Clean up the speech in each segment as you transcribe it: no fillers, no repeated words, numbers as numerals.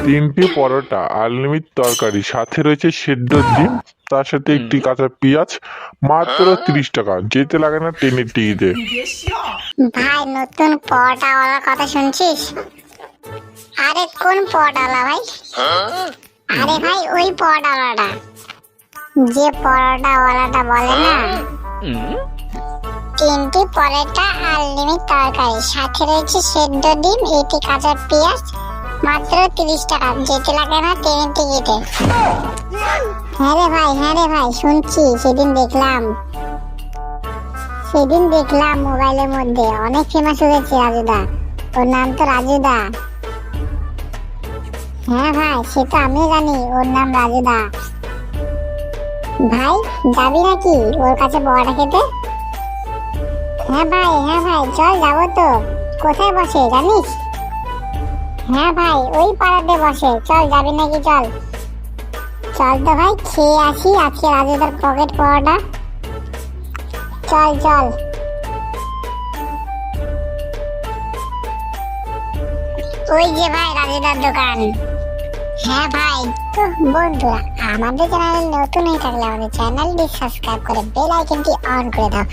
তিনটি পরোটা, আনলিমিটেড তরকারি, সাথে রয়েছে সেদ্ধ ডিম, তার সাথে একটি কাঁচা পেঁয়াজ, মাত্র 30 টাকা। যেতে লাগে না ট্রেনের টিকিটে। ভাই নতুন পরোটাওয়ালার কথা শুনছিস? আরে কোন পরোটাওয়ালা ভাই? আরে ভাই ওই পরোটাওয়ালাটা, যে পরোটাওয়ালাটা বলে না তিনটি পরোটা, আনলিমিটেড তরকারি, সাথে রয়েছে সেদ্ধ ডিম, একটি কাঁচা পেঁয়াজ, মাত্র 30 টাকা। যেতে লাগে না ট্রেনের টিকিটে। হ্যাঁ রে ভাই শুনছি। সেদিন দেখলাম মোবাইলের মধ্যে অনেক ফেমাস হয়েছে রাজুদা। ওর নাম তো রাজুদা। হ্যাঁ ভাই, সে তো আমিও জানি ওর নাম রাজুদা। ভাই যাবি নাকি ওর কাছে পরোটা খেতে? হ্যাঁ ভাই চল যাবো তো। কোথায় বসে জানিস? হ্যাঁ ভাই ওই পাড়াতে বসে। চল যাবি নাকি? চল তো ভাই, খেয়ে আসি আজকে রাজুদার পকেট পরোটা। চল ওই যে ভাই রাজুদার দোকান। হ্যাঁ ভাই, তো বন্ধুরা আমাদের চ্যানেলে নতুন হয়ে থাকলে আমাদের চ্যানেলটি সাবস্ক্রাইব করে বেল আইকনটি অন করে দাও।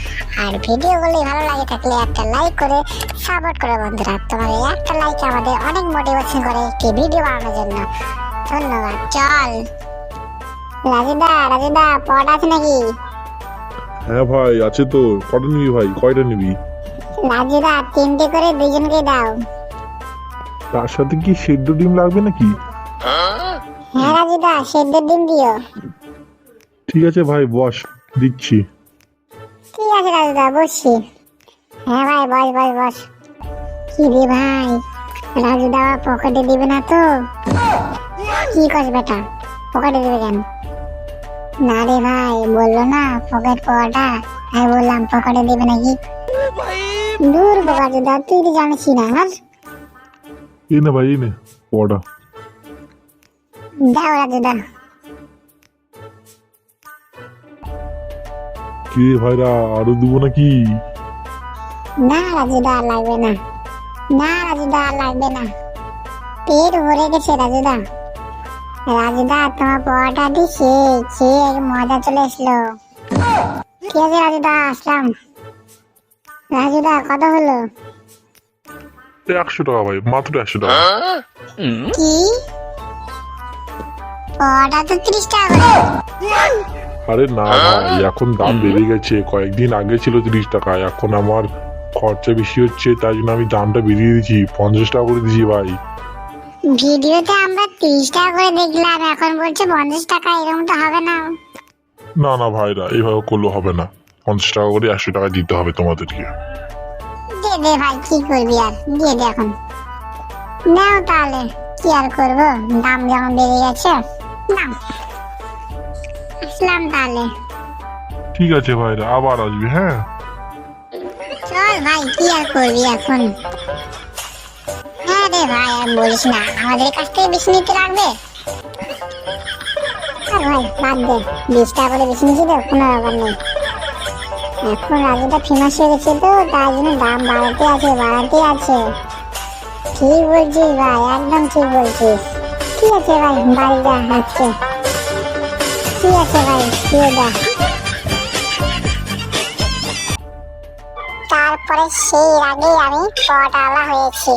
আর ভিডিওগুলি ভালো লাগে থাকলে একটা লাইক করে সাপোর্ট করো বন্ধুরা। তোমাদের একটা লাইক আমাদের অনেক মোটিভেশন করে একটি ভিডিও বানানোর জন্য। ধন্যবাদ। চল রাজুদা পরোটা আছে নাকি? হ্যাঁ ভাই আছে তো। কটা নিবি ভাই? কয়টা নিবি? রাজুদা 3টে করে দুজনকে দাও। তার সাথে কি সেদ্ধ ডিম লাগবে নাকি? হ্যাঁ রাজুদা সেদ্ধ ডিম দিও। ঠিক আছে ভাই, বস, দিচ্ছি। ঠিক আছে রাজুদা, বসছি। হ্যাঁ ভাই বস। কি রে ভাই, রাজুদা পকেটে দিবে না তো? কি কস বেটা, পকেটে দিবে কেন? না রে ভাই, বললো না পকেট পরোটা, আমি বললাম পকেটে দিবে নাকি। দূর রাজুদা, তুই তো জানিস না। এই না ভাই, এই নে পরোটা। দাও রাজুদা। কি ভাইরা, আরো দেবো নাকি? না রাজুদা লাগবে না। পেট ভরে গেছে রাজুদা। তোমার পরোটাটি খেয়ে মজা চলে এসলো। ঠিক আছে রাজুদা, আসলাম। রাজুদা কত হলো? 100 টাকা ভাই, মাত্র 100 টাকা। কি, পরোটা তো 30 টাকা করে। আরে না ভাই, এখন দাম বেড়ে গেছে। কয়েকদিন আগে ছিল 30 টাকা, এখন আমার খরচা বেশি হচ্ছে, তাই জন্য আমি দামটা বেরিয়ে দিয়েছি, 50 টাকা করে দিয়েছি ভাই। ভিডিওতে আমরা 30 টাকা করে দেখলাম, এখন বলছে 50 টাকা। এরকম তো হবে না। না ভাইরা, এইভাবে করলে হবে না। 50 টাকা করে 100 টাকা দিতে হবে তোমাদেরকে। দে ভাই, কি করবি আর, দিয়ে দে এখন। নাও তাহলে, কি আর করবো, দাম যেমন বেড়ে গেছে। নাও, আসলাম তাহলে। ঠিক আছে ভাইরা, আবার আসবি। হ্যাঁ চল ভাই, কি আর করবি এখন। হ্যাঁ রে ভাই, আর বলিস না, আমাদের কাছ থেকে বেশি নিতে লাগবে। ভাই বাদ দে, 20 টাকা করে বেশি নিচ্ছি তো, কোনো ব্যাপার নেই। এখন রাজুটা ফেমাস হয়ে গেছে তো, তাই জন্য দাম বাড়াতে আছে। ঠিক বলছিস ভাই, একদম ঠিক বলছিস। ঠিক আছে ভাই, বাড়ি যা আজকে। ঠিক আছে ভাই, দিয়ে যা। তারপরে সেই আগেই আমি পরোটাওয়ালা হয়েছি।